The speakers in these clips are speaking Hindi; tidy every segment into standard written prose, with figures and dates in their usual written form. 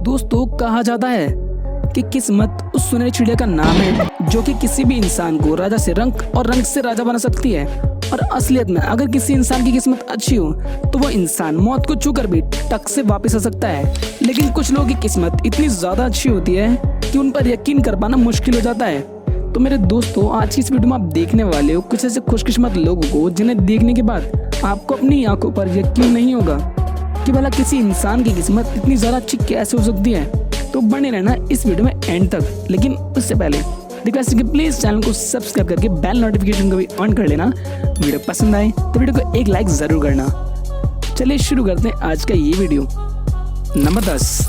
दोस्तों, कहा जाता है कि किस्मत उस सुनहरी चिड़िया का नाम है जो कि किसी भी इंसान को राजा से रंक और रंक से राजा बना सकती है। और असलियत में अगर किसी इंसान की किस्मत अच्छी हो तो वो इंसान मौत को छूकर भी टक से वापस आ सकता है। लेकिन कुछ लोगों की किस्मत इतनी ज्यादा अच्छी होती है कि उन पर यकीन कर पाना मुश्किल हो जाता है। तो मेरे दोस्तों, आज की इस वीडियो में आप देखने वाले हो कुछ ऐसे खुशकिस्मत लोगों को जिन्हें देखने के बाद आपको अपनी आंखों पर यकीन नहीं होगा कि भला किसी इंसान की किस्मत इतनी ज्यादा अच्छी कैसे हो सकती है। तो बने रहना इस वीडियो में एंड तक। लेकिन उससे पहले रिक्वेस्ट है कि प्लीज चैनल को सब्सक्राइब करके बेल नोटिफिकेशन को भी ऑन कर लेना। वीडियो पसंद आए तो वीडियो को एक लाइक जरूर करना। चलिए शुरू करते हैं आज का ये वीडियो। नंबर 10।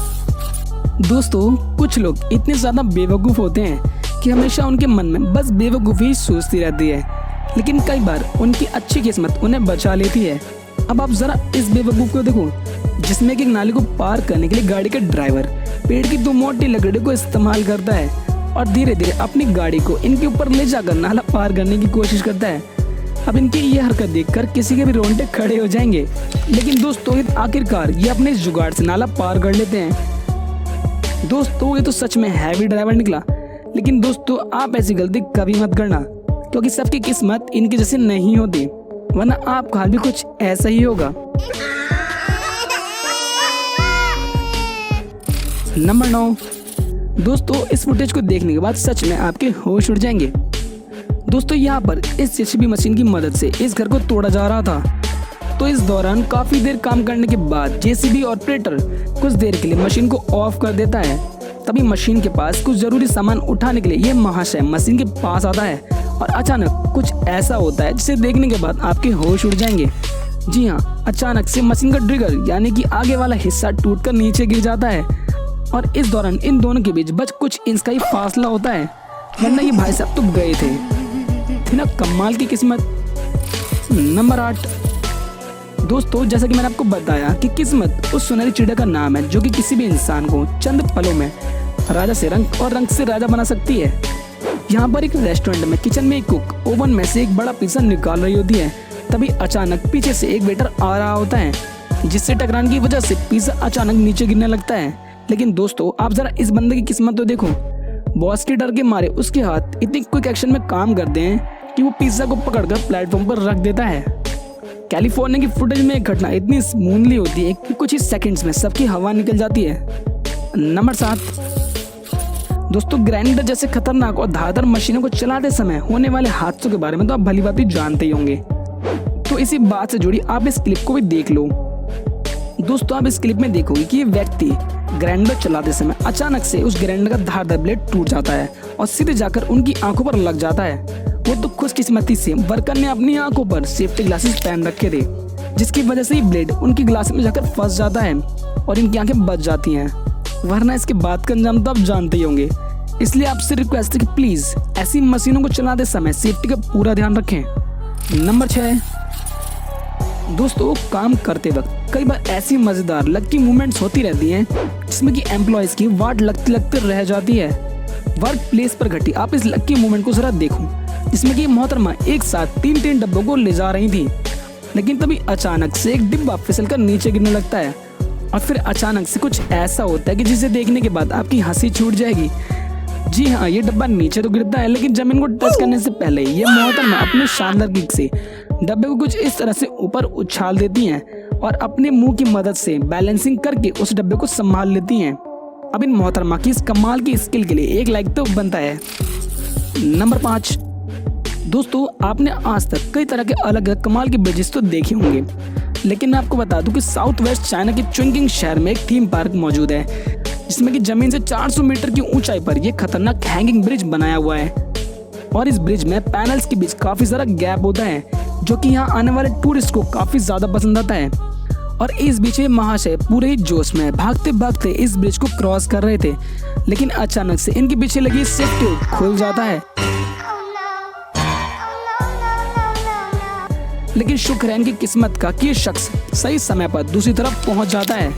दोस्तों, कुछ लोग इतने ज्यादा बेवकूफ होते हैं कि हमेशा उनके मन में बस बेवकूफी सोचती रहती है, लेकिन कई बार उनकी अच्छी किस्मत उन्हें बचा लेती है। अब आप जरा इस बेवकूफ को देखो, जिसमें कि एक नाले को पार करने के लिए गाड़ी का ड्राइवर पेड़ की 2 मोटी लकड़ी को इस्तेमाल करता है और धीरे धीरे अपनी गाड़ी को इनके ऊपर ले जाकर नाला पार करने की कोशिश करता है। अब इनकी ये हरकत देखकर किसी के भी रोंगटे खड़े हो जाएंगे। लेकिन दोस्तों, आखिरकार ये अपने इस जुगाड़ से नाला पार कर लेते हैं। दोस्तों, ये तो सच में हैवी ड्राइवर निकला। लेकिन दोस्तों, आप ऐसी गलती कभी मत करना, क्योंकि सबकी किस्मत इनके जैसे नहीं होती, वरना आपका हाल भी कुछ ऐसा ही होगा। नंबर 9। दोस्तों, इस फुटेज को देखने के बाद सच में आपके होश उड़ जाएंगे। दोस्तों, यहाँ पर इस जेसीबी मशीन की मदद से इस घर को तोड़ा जा रहा था। तो इस दौरान काफी देर काम करने के बाद जेसीबी ऑपरेटर कुछ देर के लिए मशीन को ऑफ कर देता है। तभी मशीन के पास कुछ जरूरी सामान उठाने के लिए ये महाशय मशीन के पास आता है और अचानक कुछ ऐसा होता है जिसे देखने के बाद आपके होश उड़ जाएंगे। जी हाँ, अचानक से मशीन का ट्रिगर यानी कि आगे वाला हिस्सा टूटकर नीचे गिर जाता है और इस दौरान इन दोनों के बीच बस कुछ इंच का ही फासला होता है, वरना ये भाई साहब तो गए थे ना कमाल की किस्मत। नंबर 8। दोस्तों, जैसा कि मैंने आपको बताया कि किस्मत उस सुनहरी चिड़िया का नाम है जो कि किसी भी इंसान को चंद पलों में राजा से रंक और रंक से राजा बना सकती है। यहाँ पर एक रेस्टोरेंट में किचन में एक कुक ओवन में से एक बड़ा पिज्जा निकाल रही होती है। तभी अचानक पीछे से एक वेटर आ रहा होता है, जिससे टकराने की वजह से पिज्जा अचानक नीचे गिरने लगता है। लेकिन दोस्तों, आप जरा इस बंदे की किस्मत तो देखो। बॉस के डर के मारे उसके हाथ इतनी क्विक एक्शन में काम करते हैं कि वो पिज्जा को पकड़कर प्लेटफॉर्म पर रख देता है। कैलिफोर्निया की फुटेज में एक घटना इतनी स्मूथली होती है कि कुछ ही सेकंड्स में सबकी हवा निकल जाती है। नंबर 7। दोस्तों, ग्राइंडर जैसे खतरनाक और धारदार मशीनों को चलाते समय होने वाले हादसों के बारे में तो आप भली भांति जानते ही होंगे। तो इसी बात से जुड़ी आप इस क्लिप को भी देख लो। दोस्तों, आप इस क्लिप में देखोगे कि ये व्यक्ति ग्राइंडर चलाते समय अचानक से उस ग्राइंडर का धारदार ब्लेड टूट जाता है और सीधे जाकर उनकी आंखों पर लग जाता है। वो तो खुशकिस्मती से वर्कर ने अपनी आंखों पर सेफ्टी ग्लासेस पहन रखे थे, जिसकी वजह से ये ब्लेड उनकी ग्लास में जाकर फंस जाता है और इनकी आंखें बच जाती हैं, वरना इसके बाद का अंजाम तो आप जानते ही होंगे। इसलिए आपसे रिक्वेस्ट है कि प्लीज ऐसी मशीनों को चलाते समय सेफ्टी का पूरा ध्यान रखें। नंबर 6। दोस्तों, काम करते वक्त कई बार ऐसी मजेदार लकी मूवमेंट्स होती रहती हैं जिसमें कि एम्प्लॉयज की वाट लगते लगते रह जाती है। वर्क प्लेस पर घटी आप इस लकी मूवमेंट को जरा देखो, जिसमें कि मोहतरमा एक साथ 3 डब्बों को ले जा रही थी। लेकिन तभी अचानक से एक डिब्बा फिसलकर नीचे गिरने लगता है और फिर अचानक से कुछ ऐसा होता है कि जिसे देखने के बाद आपकी हंसी छूट जाएगी। जी हाँ, ये डब्बा नीचे तो गिरता है, लेकिन जमीन को टच करने से पहले ये मोहतरमा अपने शानदार किक से डब्बे को कुछ इस तरह से ऊपर उछाल देती हैं और अपने मुंह की मदद से बैलेंसिंग करके उस डब्बे को संभाल लेती हैं। अब इन मोहतरमा की इस कमाल की स्किल के लिए एक लाइक तो बनता है। नंबर 5। दोस्तों, आपने आज तक कई तरह के अलग अलग कमाल के ब्रिजेस तो देखे होंगे, लेकिन मैं आपको बता दूं कि साउथ वेस्ट चाइना के चुंगिंग शहर में एक थीम पार्क मौजूद है, जिसमें कि जमीन से 400 मीटर की ऊंचाई पर यह खतरनाक हैंगिंग ब्रिज बनाया हुआ है। और इस ब्रिज में पैनल्स के बीच काफी सारा गैप होता है, जो कि यहाँ आने वाले टूरिस्ट को काफी ज्यादा पसंद आता है। और इस बीच ये महाशय पूरे ही जोश में भागते भागते इस ब्रिज को क्रॉस कर रहे थे, लेकिन अचानक से इनके पीछे लगी सेफ्टी खुल जाता है। लेकिन शुक्र है इनकी किस्मत का कि ये शख्स सही समय पर दूसरी तरफ पहुंच जाता है।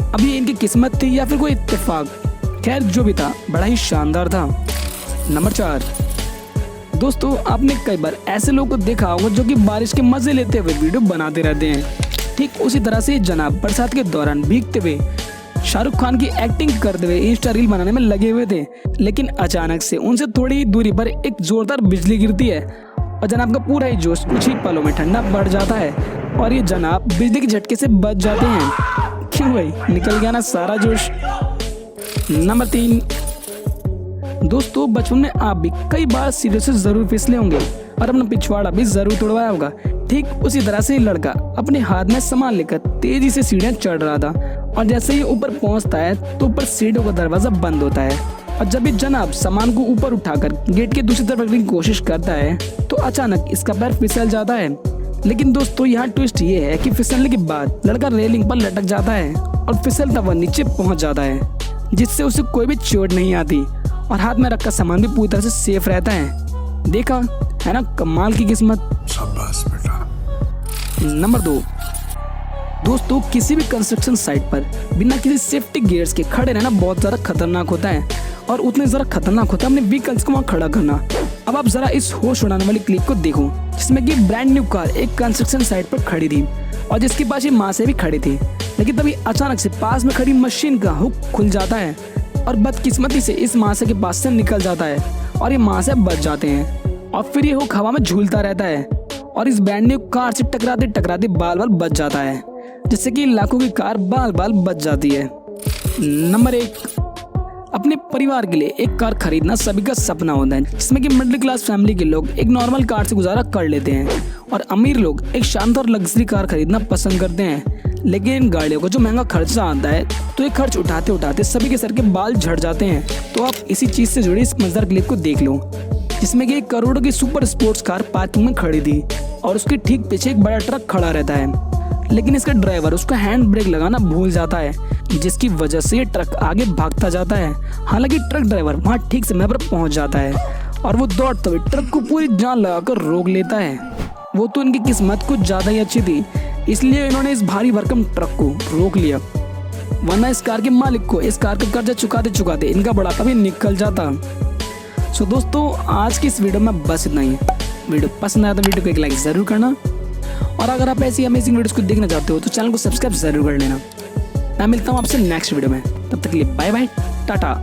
अब ये इनकी किस्मत थी या फिर कोई इत्तेफाक, खैर जो भी था बड़ा ही शानदार था। नंबर 4। दोस्तों आपने कई बार ऐसे लोगों को देखा होगा जो कि बारिश के मजे लेते हुए वीडियो बनाते रहते हैं। ठीक उसी तरह से जनाब बरसात के दौरान भीगते हुए शाहरुख खान की एक्टिंग करते हुए इंस्टा रील बनाने में लगे हुए थे, लेकिन अचानक से उनसे थोड़ी ही दूरी पर एक जोरदार बिजली गिरती है और जनाब का पूरा ही जोश कुछ ही पलों में ठंडा पड़ जाता है और ये जनाब बिजली के झटके से बच जाते हैं। क्यों भाई, निकल गया ना सारा जोश। नंबर 3, दोस्तों बचपन में आप भी कई बार सीढ़ियों से जरूर फिसले होंगे और अपना पिछवाड़ा भी जरूर तोड़वाया होगा। ठीक उसी तरह से लड़का अपने हाथ में सामान लेकर तेजी से सीढ़ियां चढ़ रहा था और जैसे ही ऊपर पहुंचता है तो ऊपर सीढ़ियों का दरवाजा बंद होता है और जब भी जनाब सामान को ऊपर उठाकर गेट के दूसरी तरफ रखने की कोशिश करता है तो अचानक इसका पैर फिसल जाता है। लेकिन दोस्तों यहाँ ट्विस्ट ये है कि फिसलने के बाद लड़का रेलिंग पर लटक जाता है और फिसलता हुआ नीचे पहुंच जाता है, जिससे उसे कोई भी चोट नहीं आती और हाथ में रखा सामान भी पूरी तरह से सेफ रहता है। देखा है ना कमाल की किस्मत। शाबाश बेटा। नंबर 2, दोस्तों किसी भी कंस्ट्रक्शन साइट पर बिना किसी सेफ्टी गियर्स के खड़े रहना बहुत ज्यादा खतरनाक होता है और उतने जरा खतरनाक होता है अपने व्हीकल्स को वहाँ खड़ा करना। अब आप जरा इस होश उड़ाने वाली क्लिप को देखो जिसमें कि ब्रांड न्यू कार एक कंस्ट्रक्शन साइट पर खड़ी थी और जिसके पास ये माँ से भी खड़ी थी, लेकिन तभी अचानक से पास में खड़ी मशीन का हुक खुल जाता है और बदकिस्मती से इस माँ से के पास से निकल जाता है और ये माँ से बच जाते हैं और फिर ये हुक हवा में झूलता रहता है और इस ब्रांड न्यू कार से टकराते टकराते बाल बाल बच जाता है, जिससे कि लाखों की कार बाल बाल बच जाती है। नंबर 1, अपने परिवार के लिए एक कार खरीदना सभी का सपना होता है, जिसमें कि मिडिल क्लास फैमिली के लोग एक नॉर्मल कार से गुजारा कर लेते हैं और अमीर लोग एक शानदार लग्जरी कार खरीदना पसंद करते हैं। लेकिन इन गाड़ियों को जो महंगा खर्चा आता है तो ये खर्च उठाते उठाते सभी के सर के बाल झड़ जाते हैं। तो आप इसी चीज से जुड़ी इस मजेदार क्लिप को देख लो जिसमें कि एक करोड़ों की सुपर स्पोर्ट्स कार पार्किंग में खड़ी थी और उसके ठीक पीछे एक बड़ा ट्रक खड़ा रहता है, लेकिन इसका ड्राइवर उसका हैंड ब्रेक लगाना भूल जाता है, जिसकी वजह से ये ट्रक आगे भागता जाता है। हालांकि ट्रक ड्राइवर वहां ठीक समय पर पहुंच जाता है और वो दौड़ते हुए ट्रक को पूरी जान लगाकर रोक लेता है। वो तो इनकी किस्मत कुछ ज्यादा ही अच्छी थी, इसलिए इन्होंने इस भारी भरकम ट्रक को रोक लिया, वरना इस कार के मालिक को इस कार का कर्जा चुकाते चुकाते इनका बुढ़ापा भी निकल जाता। सो दोस्तों आज की इस वीडियो में बस इतना ही है। वीडियो पसंद आया तो वीडियो को एक लाइक जरूर करना और अगर आप ऐसी अमेजिंग वीडियोस को देखना चाहते हो तो चैनल को सब्सक्राइब जरूर कर लेना। मैं मिलता हूँ आपसे नेक्स्ट वीडियो में, तब तक के लिए बाय बाय, टाटा।